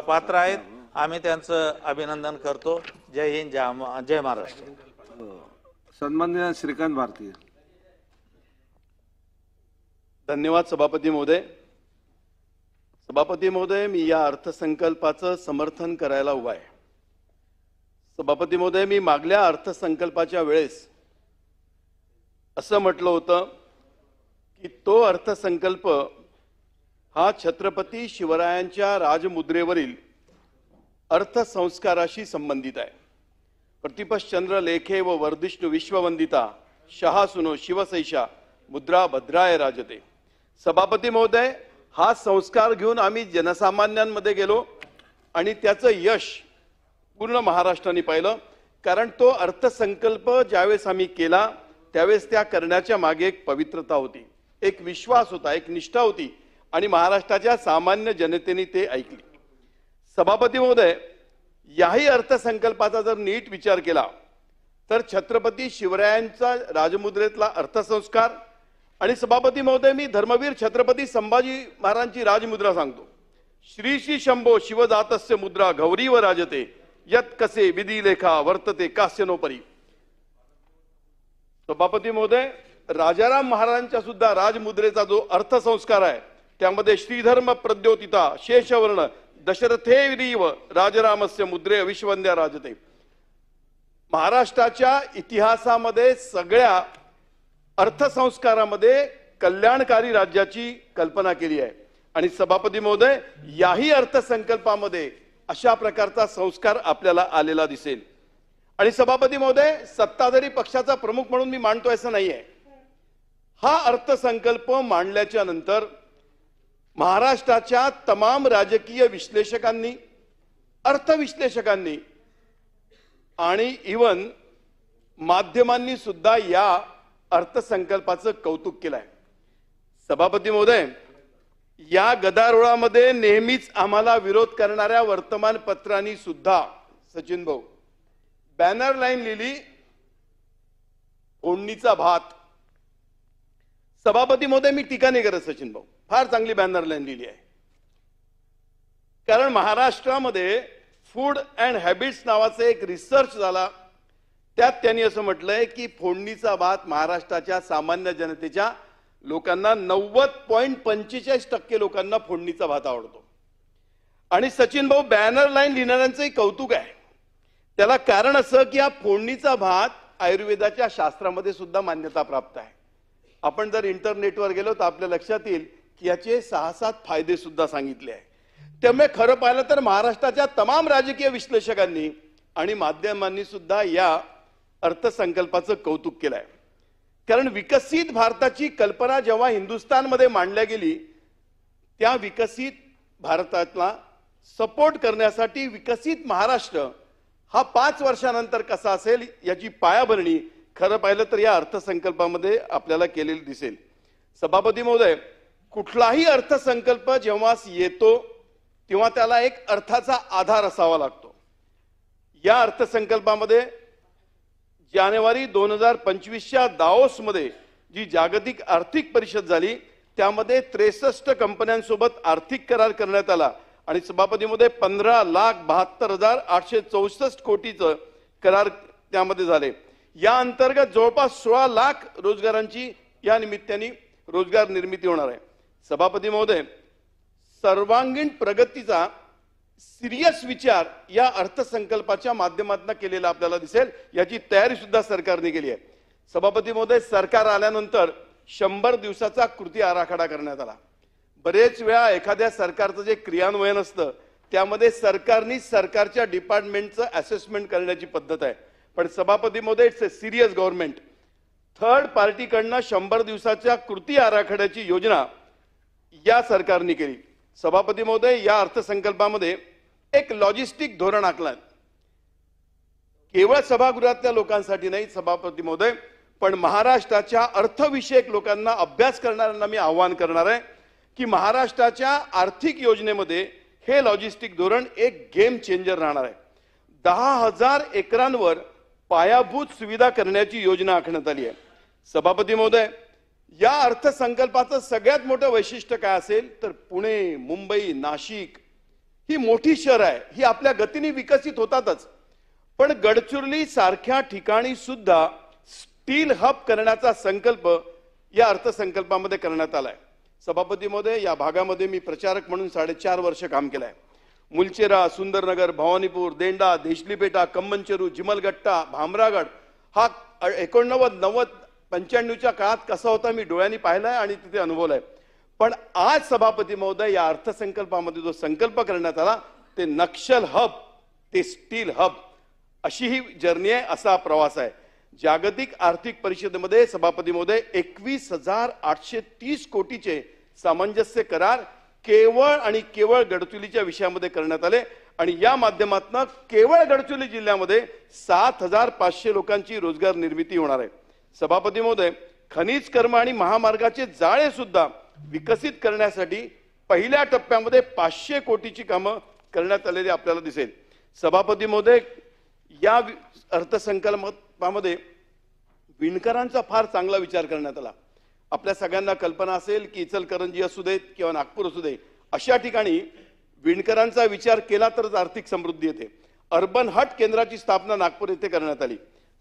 पात्र आहेत. आम्ही त्यांचं अभिनंदन करतो. जय हिंद, जय महाराष्ट्र. सन्माननीय श्रीकांत भारती. धन्यवाद सभापती महोदय. सभापती महोदय, मी या अर्थसंकल्पाचं समर्थन करायला उभा आहे. सभापती महोदय, मी मागल्या अर्थसंकल्पाच्या वेळेस असं म्हटलं होतं की तो अर्थसंकल्प हा छत्रपती शिवरायांच्या राजमुद्रेवरील अर्थसंस्काराशी संबंधित आहे. प्रतिपश्चंद्र लेखे व वर्धिष्णु विश्ववंदिता शहासुनो शिवसैषा मुद्रा भद्राय राजते. सभापती महोदय, हा संस्कार घेऊन आम्ही जनसामान्यांमध्ये गेलो आणि त्याचं यश पूर्ण महाराष्ट्राने पाहिलं. कारण तो अर्थसंकल्प ज्यावेळेस आम्ही केला त्यावेळेस त्या करण्याच्या मागे एक पवित्रता होती, एक विश्वास होता, एक निष्ठा होती आणि महाराष्ट्राच्या सामान्य जनतेने ते ऐकली. सभापती महोदय, याही अर्थसंकल्पाचा जर नीट विचार केला तर छत्रपती शिवरायांचा राजमुद्रेतला अर्थसंस्कार आणि सभापती महोदय, मी धर्मवीर छत्रपती संभाजी महाराजांची राजमुद्रा सांगतो. श्री श्री शंभो शिवदातस्य मुद्रा गौरीव राजते यत कसे विधी लेखा वर्तते कास्यनोपरी. सभापती महोदय, राजाराम महाराजांच्या सुद्धा राजमुद्रेचा जो अर्थसंस्कार आहे त्यामध्ये श्रीधर्म प्रद्योतिता शेषवर्ण दशरथे विरीव राजरामस्य मुद्रे विश्ववंद्या राजते. महाराष्ट्राच्या इतिहासामध्ये सगळ्या अर्थसंस्कारामध्ये कल्याणकारी राज्याची कल्पना केली आहे आणि सभापती महोदय, याही अर्थसंकल्पामध्ये अशा प्रकारचा संस्कार आपल्याला आलेला दिसेल. आणि सभापती महोदय, सत्ताधारी पक्षाचा प्रमुख म्हणून मी मांडतोय असं नाहीये. हा अर्थसंकल्प मांडल्याच्या नंतर महाराष्ट्राच्या तमाम राजकीय विश्लेषकांनी, अर्थविश्लेषकांनी आणि इवन माध्यमांनी सुद्धा या अर्थसंकल्पाचं कौतुक केलंय. सभापती महोदय, या गदारोळामध्ये नेहमीच आम्हाला विरोध करणाऱ्या वर्तमानपत्रांनी सुद्धा सचिन भाऊ बॅनर लाईन लिहिली, फोडणीचा भात. सभापती महोदय, मी टीका नाही करत सचिन भाऊ, फार चांगली बॅनर लाईन लिहिली आहे. कारण महाराष्ट्रामध्ये फूड अँड हॅबिट्स नावाचा एक रिसर्च झाला, त्यात त्यांनी असं म्हटलंय की फोडणीचा भात महाराष्ट्राच्या सामान्य जनतेच्या लोकांना 90.45% लोकांना फोडणीचा भात आवडतो. आणि सचिन भाऊ, बॅनर लाईन लिहिणाऱ्यांचंही कौतुक आहे. त्याला कारण असं की हा फोडणीचा भात आयुर्वेदाच्या शास्त्रामध्ये सुद्धा मान्यता प्राप्त आहे. आपण जर इंटरनेटवर गेलो तर आपल्या लक्षात येईल की याचे 6-7 फायदे सुद्धा सांगितले आहे. त्यामुळे खरं पाहिलं तर महाराष्ट्राच्या तमाम राजकीय विश्लेषकांनी आणि माध्यमांनी सुद्धा या अर्थसंकल्पाचं कौतुक केलंय. कारण विकसित भारताची कल्पना जेव्हा हिंदुस्थानमध्ये मांडल्या गेली, त्या विकसित भारताला सपोर्ट करण्यासाठी विकसित महाराष्ट्र हा 5 वर्षानंतर कसा असेल याची पायाभरणी खरं पाहिलं तर या अर्थसंकल्पामध्ये आपल्याला केलेली दिसेल. सभापती महोदय, कुठलाही अर्थसंकल्प जेव्हा येतो तेव्हा त्याला एक अर्थाचा आधार असावा लागतो. या अर्थसंकल्पामध्ये जानेवारी 2025च्या दाओसमध्ये जी जागतिक आर्थिक परिषद झाली त्यामध्ये 63 कंपन्यांसोबत आर्थिक करार करण्यात आला आणि सभापती महोदय 15,72,864 कोटीचं करार त्यामध्ये झाले. या अंतर्गत जवळपास 16 लाख रोजगारांची या निमित्ताने रोजगार निर्मिती होणार आहे. सभापती महोदय, सर्वांगीण प्रगतीचा सिरियस विचार या अर्थसंकल्पाच्या माध्यमातून केलेला आपल्याला दिसेल. याची तयारी सुद्धा सरकारने केली आहे. सभापती महोदय, सरकार आल्यानंतर 100 दिवसाचा कृती आराखडा करण्यात आला. बरेच वेळा एखाद्या सरकारचं जे क्रियान्वयन असतं त्यामध्ये सरकारने सरकारच्या डिपार्टमेंटचं असेसमेंट करण्याची पद्धत आहे. पण सभापती महोदय, it's a serious government. Third पार्टीकडनं 100 दिवसाच्या कृती आराखड्याची योजना या सरकारने केली. सभापती महोदय, या अर्थसंकल्पामध्ये एक लॉजिस्टिक धोरण आखलं. केवळ सभागृहातल्या लोकांसाठी नाही सभापती महोदय, पण महाराष्ट्राच्या अर्थविषयक लोकांना, अभ्यास करणाऱ्यांना मी आवाहन करणार आहे की महाराष्ट्राच्या आर्थिक योजनेमध्ये हे लॉजिस्टिक धोरण एक गेम चेंजर राहणार आहे. 10,000 एकरांवर पायाभूत सुविधा करण्याची योजना आखण्यात आली आहे. सभापती महोदय, या अर्थसंकल्पाचं सगळ्यात मोठं वैशिष्ट्य काय असेल तर पुणे, मुंबई, नाशिक ही मोठी शहर आहे, ही आपल्या गतीने विकसित होतातच, पण गडचिरोली सारख्या ठिकाणी सुद्धा स्टील हब करण्याचा संकल्प या अर्थसंकल्पामध्ये करण्यात आलाय. सभापती महोदय, या भागामध्ये मी प्रचारक म्हणून 4.5 वर्ष काम केलंय. मुलचेरा, सुंदरनगर, भवानीपूर, देंडा, देशलीपेटा, कम्मनचेरू, जिमलगट्टा, भामरागड हा 89, 90, 95च्या काळात कसा होता मी डोळ्यांनी पाहिलाय आणि तिथे अनुभवलाय. पण आज सभापती महोदय, या अर्थसंकल्पामध्ये जो संकल्प करण्यात आला ते नक्षल हब, ते स्टील हब, अशी ही जर्नी आहे, असा प्रवास आहे. जागतिक आर्थिक परिषदेमध्ये सभापती महोदय 21,830 कोटीचे सामंजस्य करार केवळ आणि केवळ गडचिरोलीच्या विषयामध्ये करण्यात आले आणि या माध्यमातून केवळ गडचिरोली जिल्ह्यामध्ये 7,500 लोकांची रोजगार निर्मिती होणार आहे. सभापती महोदय, खनिज कर्म आणि महामार्गाचे जाळे सुद्धा विकसित करण्यासाठी पहिल्या टप्प्यामध्ये 500 कोटीची कामं करण्यात आलेली आपल्याला दिसेल. सभापती महोदय, या अर्थसंकल्पामध्ये विणकरांचा फार चांगला विचार करण्यात आला. आपल्या सगळ्यांना कल्पना असेल की इचलकरंजी असू देत किंवा नागपूर असू दे, अशा ठिकाणी विणकरांचा विचार केला तरच आर्थिक समृद्धी येते. अर्बन हट केंद्राची स्थापना नागपूर येथे करण्यात आली.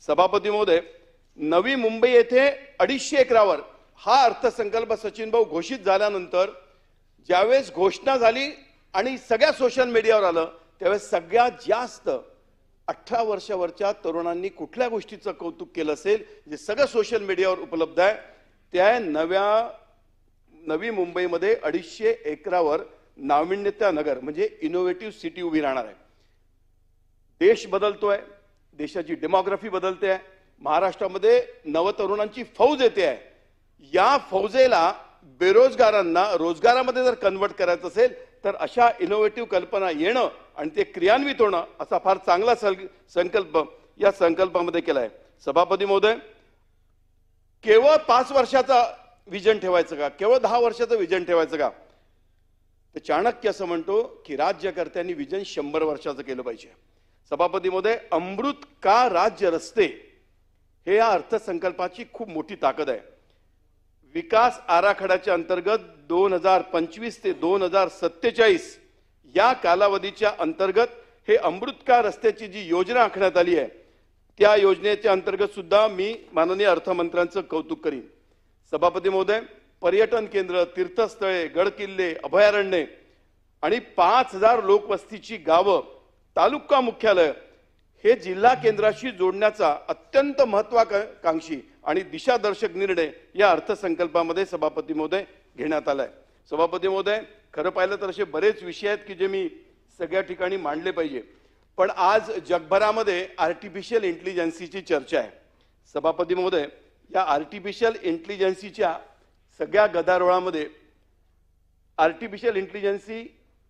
सभापती महोदय, नवी मुंबई येथे 250 एकरावर हा अर्थसंकल्प सचिन भाऊ घोषित झाल्यानंतर ज्यावेळेस घोषणा झाली आणि सगळ्या सोशल मीडियावर आलं, त्यावेळेस सगळ्यात जास्त 18 वर्षावरच्या तरुणांनी कुठल्या गोष्टीचं कौतुक केलं असेल, जे सगळं सोशल मीडियावर उपलब्ध आहे, त्या नवी मुंबईमध्ये 250 एकरावर नाविन्यता नगर म्हणजे इनोव्हेटिव्ह सिटी उभी राहणार आहे. देश बदलतोय, देशाची डेमोग्राफी बदलते आहे, महाराष्ट्रामध्ये नवतरुणांची फौज येते आहे. या फौजेला बेरोजगारांना रोजगारामध्ये जर कन्वर्ट करायचं असेल तर अशा इनोव्हेटिव्ह कल्पना येणं आणि ते क्रियान्वित होणं असा फार चांगला संकल्प या संकल्पामध्ये केलाय. सभापती महोदय, केवळ 5 वर्षाचा विजन ठेवायचं का, केवळ 10 वर्षाचं विजन ठेवायचं का, तर चाणक्य असं म्हणतो की राज्यकर्त्यांनी विजन 100 वर्षाचं केलं पाहिजे. सभापती महोदय, अमृत का राज्य रस्ते हे या अर्थसंकल्पाची खूप मोठी ताकद आहे. विकास आराखड्याच्या अंतर्गत 2025 ते 2047 या कालावधीच्या अंतर्गत हे अमृतका रस्त्याची जी योजना आखण्यात आली आहे, त्या योजनेच्या अंतर्गत सुद्धा मी माननीय अर्थमंत्र्यांचं कौतुक करीन. सभापती महोदय, पर्यटन केंद्र, तीर्थस्थळे, गडकिल्ले, अभयारण्ये आणि 5,000 लोकवस्तीची गावं, तालुका मुख्यालय हे जिल्हा केंद्राशी जोडण्याचा अत्यंत महत्वाकांक्षी आणि दिशादर्शक निर्णय या अर्थसंकल्पामध्ये सभापती महोदय घेण्यात आलाय. सभापती महोदय, खरं पाहिलं तर असे बरेच विषय आहेत की जे मी सगळ्या ठिकाणी मांडले पाहिजे, पण आज जगभरामध्ये आर्टिफिशियल इंटेलिजन्सीची चर्चा आहे. सभापती महोदय, या आर्टिफिशियल इंटेलिजन्सीच्या सगळ्या गदारोळामध्ये artificial intelligence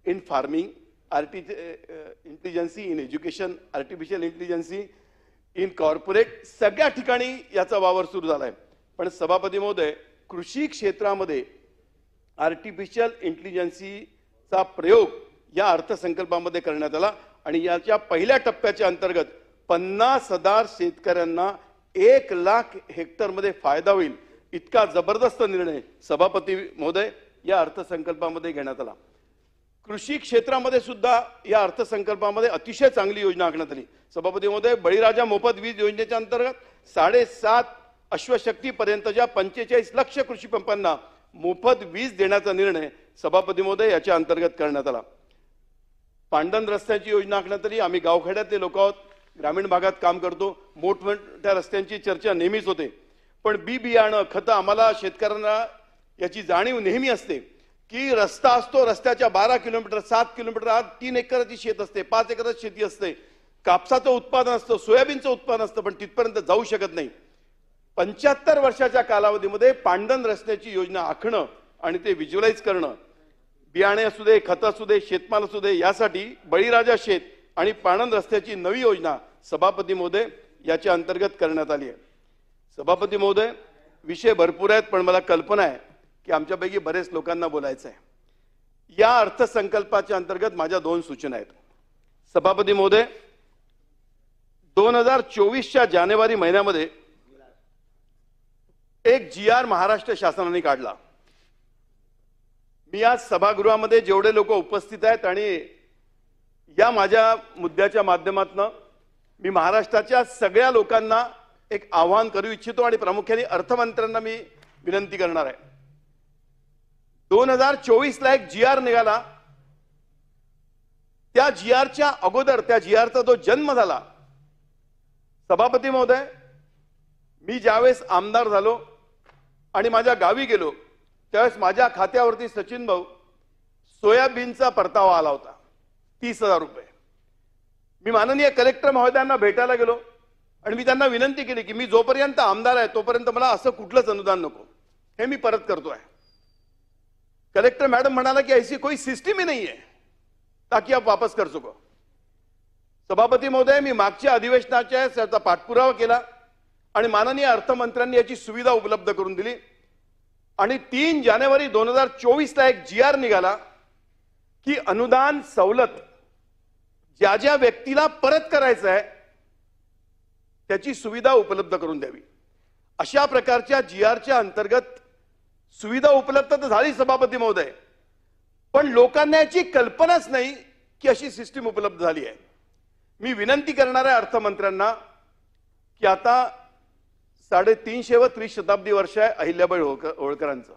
in farming, intelligence in education, artificial intelligence in corporate, सगळ्या ठिकाणी याचा वावर सुरू झालाय. पण सभापती महोदय, कृषी क्षेत्रामध्ये आर्टिफिशियल इंटेलिजन्सीचा प्रयोग या अर्थसंकल्पामध्ये करण्यात आला आणि याच्या पहिल्या टप्प्याच्या अंतर्गत 50,000 शेतकऱ्यांना 1,00,000 हेक्टरमध्ये फायदा होईल इतका जबरदस्त निर्णय सभापती महोदय या अर्थसंकल्पामध्ये घेण्यात आला. कृषी क्षेत्रामध्ये सुद्धा या अर्थसंकल्पामध्ये अतिशय चांगली योजना आखण्यात आली. सभापती महोदय, बळीराजा मोफत वीज योजनेच्या अंतर्गत 7.5 अश्वशक्ती पर्यंतच्या 45 लक्ष कृषी पंपांना मोफत वीज देण्याचा निर्णय सभापती महोदय याच्या अंतर्गत करण्यात आला. पांडन रस्त्याची योजना आखण्यात आली. आम्ही गावखेड्यातले लोक आहोत, ग्रामीण भागात काम करतो, मोठमोठ्या रस्त्यांची चर्चा नेहमीच होते, पण बियाणं, खतं, आम्हाला शेतकऱ्यांना याची जाणीव नेहमी असते की रस्ता असतो, रस्त्याच्या 12 किलोमीटर 7 किलोमीटर आत 3 एकराची शेत असते, 5 एकराची शेती असते, कापसाचं उत्पादन असतं, सोयाबीनचं उत्पादन असतं, पण तिथपर्यंत जाऊ शकत नाही. 75 वर्षाच्या कालावधीमध्ये पांडन रस्त्याची योजना आखणं आणि ते व्हिज्युअलाइज करणं, बियाणे असू दे, खत असू दे, शेतमाल असू दे, यासाठी बळीराजा शेत आणि पांडन रस्त्याची नवी योजना सभापती महोदय याच्या अंतर्गत करण्यात आली आहे. सभापती महोदय, विषय भरपूर आहेत, पण मला कल्पना आहे की आमच्यापैकी बरेच लोकांना बोलायचं आहे. या अर्थसंकल्पाच्या अंतर्गत माझ्या 2 सूचना आहेत. सभापती महोदय, 2024च्या जानेवारी महिन्यामध्ये एक GR महाराष्ट्र शासनाने काढला. मी आज सभागृहामध्ये जेवढे लोक उपस्थित आहेत आणि या माझ्या मुद्द्याच्या माध्यमातून मी महाराष्ट्राच्या सगळ्या लोकांना एक आवाहन करू इच्छितो आणि प्रामुख्याने अर्थमंत्र्यांना मी विनंती करणार आहे. 2024ला एक GR निघाला. त्या GRच्या अगोदर, त्या GRचा जो जन्म झाला, सभापती महोदय, मी ज्यावेळेस आमदार झालो आणि माझ्या गावी गेलो त्यावेळेस माझ्या खात्यावरती सचिन भाऊ सोयाबीनचा परतावा आला होता, 30,000 रुपये. मी माननीय कलेक्टर महोदयांना भेटायला गेलो आणि मी त्यांना विनंती केली की मी जोपर्यंत आमदार आहे तोपर्यंत मला असं कुठलंच अनुदान नको, हे मी परत करतोय. कलेक्टर मॅडम म्हणाला की ऐसी कोई सिस्टम ही नहीं है ताकि आप वापस कर सको. सभापती महोदय, मी मागच्या अधिवेशनाच्या त्याचा पाठपुरावा केला आणि माननीय अर्थमंत्र्यांनी याची सुविधा उपलब्ध करून दिली आणि 3 जानेवारी 2024ला एक GR निघाला की अनुदान सवलत ज्या ज्या व्यक्तीला परत करायचं आहे त्याची सुविधा उपलब्ध करून द्यावी. अशा प्रकारच्या GRच्या अंतर्गत सुविधा उपलब्ध तर झाली सभापती महोदय, पण लोकांना याची कल्पनाच नाही की अशी सिस्टीम उपलब्ध झाली आहे. मी विनंती करणार आहे अर्थमंत्र्यांना की आता 350 व 30 शताब्दी वर्ष आहे अहिल्याबाई होळकरांचं.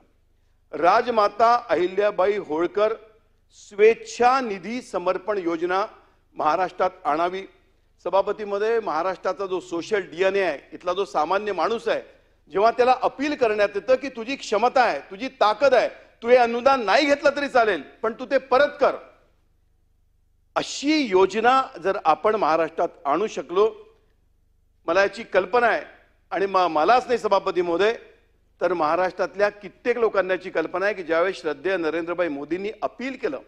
राजमाता अहिल्याबाई होळकर स्वेच्छा निधी समर्पण योजना महाराष्ट्रात आणावी. सभापतीमध्ये महाराष्ट्राचा जो सोशल DNA आहे, इथला जो सामान्य माणूस आहे, जेव्हा त्याला अपील करण्यात येतं की तुझी क्षमता आहे, तुझी ताकद आहे, तू हे अनुदान नाही घेतलं तरी चालेल पण तू ते परत कर, अशी योजना जर आपण महाराष्ट्रात आणू शकलो, मला याची कल्पना आहे आणि मलाच नाही सभापती महोदय तर महाराष्ट्रातल्या कित्येक लोकांना याची कल्पना आहे की ज्यावेळेस श्रद्धेय नरेंद्रभाई मोदींनी अपील केलं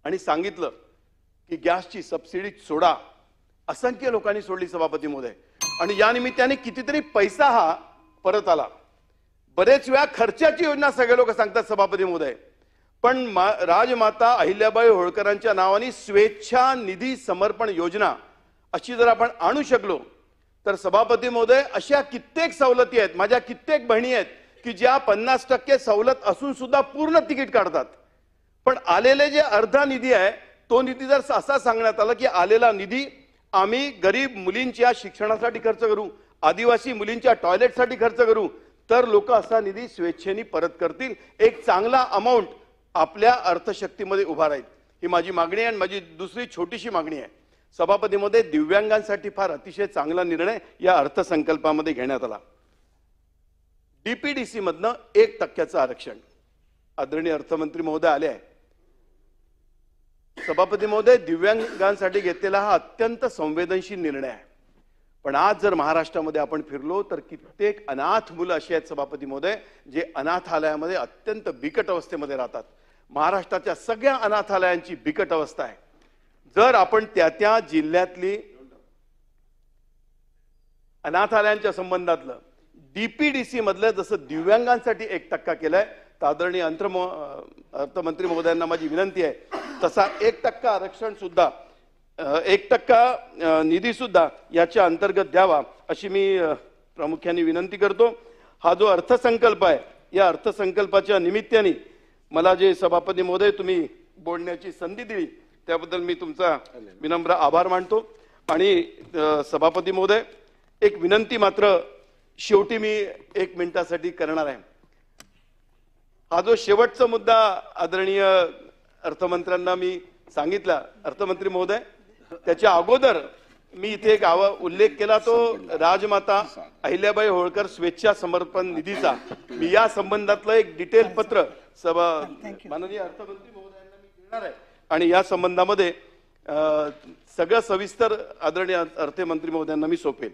आणि सांगितलं की गॅसची सबसिडी सोडा, असंख्य लोकांनी सोडली सभापती महोदय आणि या निमित्ताने कितीतरी पैसा हा परत आला. बरेच वेळा खर्चाची योजना सगळे लोक सांगतात सभापती महोदय, पण राजमाता अहिल्याबाई होळकरांच्या नावाने स्वेच्छा निधी समर्पण योजना अशी जर आपण आणू शकलो तर सभापती महोदय अशा कित्येक सवलती आहेत, माझ्या कित्येक बहिणी आहेत की ज्या 50% सवलत असून सुद्धा पूर्ण तिकीट काढतात, पण आलेले जे अर्धा निधी आहे तो निधी जर असा सांगण्यात आला की आलेला निधी आम्ही गरीब मुलींच्या शिक्षणासाठी खर्च करू, आदिवासी मुलींच्या टॉयलेटसाठी खर्च करू, तर लोक असा निधी स्वेच्छेने परत करतील, एक चांगला अमाऊंट आपल्या अर्थशक्तीमध्ये उभा राहील. ही माझी मागणी आहे. आणि माझी दुसरी छोटीशी मागणी आहे सभापतीमध्ये, दिव्यांगांसाठी फार अतिशय चांगला निर्णय या अर्थसंकल्पामध्ये घेण्यात आला. DPDC मधनं 1% आरक्षण. आदरणीय अर्थमंत्री महोदय आले आहे. सभापती महोदय, दिव्यांगांसाठी घेतलेला हा अत्यंत संवेदनशील निर्णय आहे, पण आज जर महाराष्ट्रामध्ये आपण फिरलो तर कित्येक अनाथ मुलं अशी आहेत सभापती महोदय जे अनाथालयामध्ये अत्यंत बिकट अवस्थेमध्ये राहतात. महाराष्ट्राच्या सगळ्या अनाथालयांची बिकट अवस्था आहे. जर आपण त्या जिल्ह्यातली अनाथालयांच्या संबंधातलं DPDC मधलं जसं दिव्यांगांसाठी 1% केलंय, तर आदरणीय अर्थमंत्री महोदयांना माझी विनंती आहे तसा 1% आरक्षण सुद्धा 1% निधी सुद्धा याच्या अंतर्गत द्यावा अशी मी प्रामुख्याने विनंती करतो. हा जो अर्थसंकल्प आहे या अर्थसंकल्पाच्या निमित्ताने मला जे सभापती महोदय तुम्ही बोलण्याची संधी दिली त्याबद्दल मी तुमचा विनम्र आभार मानतो. आणि सभापती महोदय, एक विनंती मात्र शेवटी मी 1 मिनिटासाठी करणार आहे. हा जो शेवटचा मुद्दा आदरणीय अर्थमंत्र्यांना मी सांगितला, अर्थमंत्री महोदय, त्याच्या अगोदर मी इथे एक उल्लेख केला तो राजमाता अहिल्याबाई होळकर स्वेच्छा समर्पण निधीचा. मी या संबंधातलं एक डिटेल पत्र माननीय अर्थमंत्री महोदयांना मी देणार आहे आणि या संबंधामध्ये सगळं सविस्तर आदरणीय अर्थमंत्री महोदयांना मी सोपेल.